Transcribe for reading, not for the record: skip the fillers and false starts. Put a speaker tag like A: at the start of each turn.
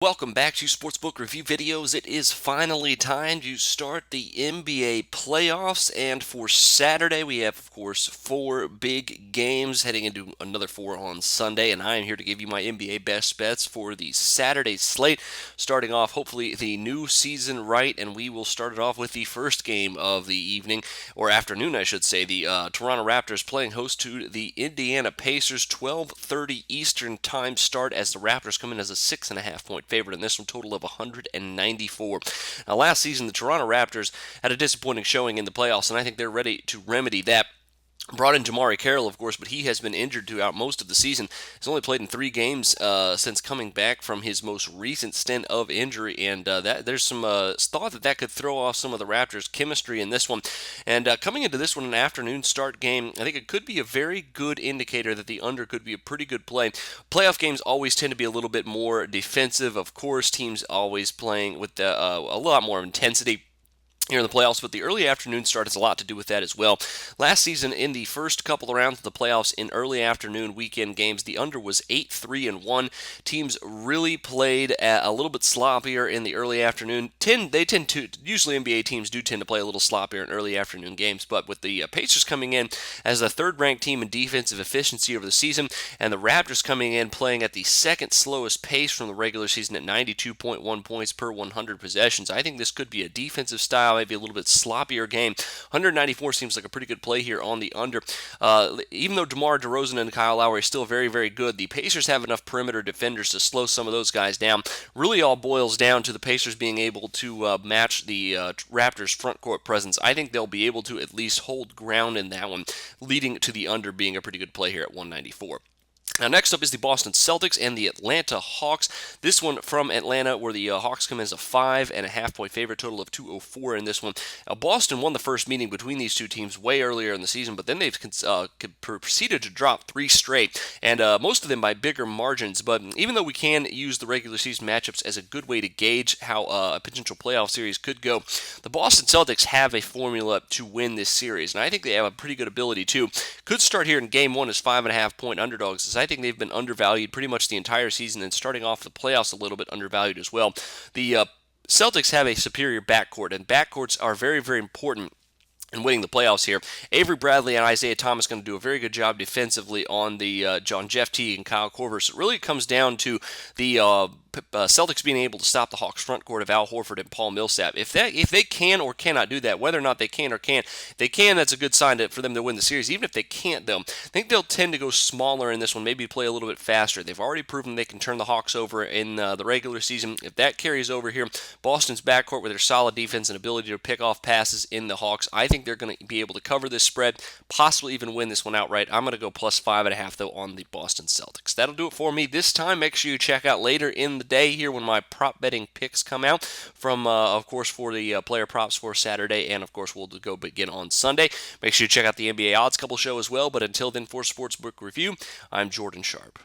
A: Welcome back to Sportsbook Review Videos. It is finally time to start the NBA playoffs, and for Saturday we have, of course, four big games heading into another four on Sunday, and I am here to give you my NBA best bets for the Saturday slate, starting off hopefully the new season right, and we will start it off with the first game of the evening, or afternoon I should say, the Toronto Raptors playing host to the Indiana Pacers, 12:30 Eastern time start as the Raptors come in as a 6.5 point favorite in this one, total of 194. Now, last season, the Toronto Raptors had a disappointing showing in the playoffs, and I think they're ready to remedy that. Brought in Jamari Carroll, of course, but he has been injured throughout most of the season. He's only played in 3 games since coming back from his most recent stint of injury, and there's some thought that could throw off some of the Raptors' chemistry in this one. And coming into this one, an afternoon start game, I think it could be a very good indicator that the under could be a pretty good play. Playoff games always tend to be a little bit more defensive. Of course, teams always playing with a lot more intensity here in the playoffs, but the early afternoon start has a lot to do with that as well. Last season, in the first couple of rounds of the playoffs in early afternoon weekend games, the under was 8-3-1. Teams really played a little bit sloppier in the early afternoon. Usually NBA teams do tend to play a little sloppier in early afternoon games, but with the Pacers coming in as the third-ranked team in defensive efficiency over the season, and the Raptors coming in playing at the second slowest pace from the regular season at 92.1 points per 100 possessions, I think this could be a defensive style, maybe a little bit sloppier game. 194 seems like a pretty good play here on the under. Even though DeMar DeRozan and Kyle Lowry are still very, very good, the Pacers have enough perimeter defenders to slow some of those guys down. Really all boils down to the Pacers being able to match the Raptors' front court presence. I think they'll be able to at least hold ground in that one, leading to the under being a pretty good play here at 194. Now, next up is the Boston Celtics and the Atlanta Hawks. This one from Atlanta, where the Hawks come in as a 5.5 point favorite, total of 204 in this one. Now, Boston won the first meeting between these two teams way earlier in the season, but then they've proceeded to drop 3 straight, and most of them by bigger margins. But even though we can use the regular season matchups as a good way to gauge how a potential playoff series could go, the Boston Celtics have a formula to win this series, and I think they have a pretty good ability too. Could start here in Game 1 as 5.5 point underdogs, as I think they've been undervalued pretty much the entire season, and starting off the playoffs a little bit undervalued as well. The Celtics have a superior backcourt, and backcourts are very, very important in winning the playoffs here. Avery Bradley and Isaiah Thomas going to do a very good job defensively on the Jeff Teague and Kyle Korver. So it really comes down to the Celtics being able to stop the Hawks' front court of Al Horford and Paul Millsap. If they can or cannot do that, whether or not they can or can't, they can, that's a good sign for them to win the series. Even if they can't, though, I think they'll tend to go smaller in this one, maybe play a little bit faster. They've already proven they can turn the Hawks over in the regular season. If that carries over here, Boston's backcourt with their solid defense and ability to pick off passes in the Hawks, I think they're going to be able to cover this spread, possibly even win this one outright. I'm going to go plus 5.5, though, on the Boston Celtics. That'll do it for me this time. Make sure you check out later in the day here when my prop betting picks come out from, of course, for the player props for Saturday, and, of course, we'll go begin on Sunday. Make sure you check out the NBA Odds Couple show as well, but until then, for Sportsbook Review, I'm Jordan Sharp.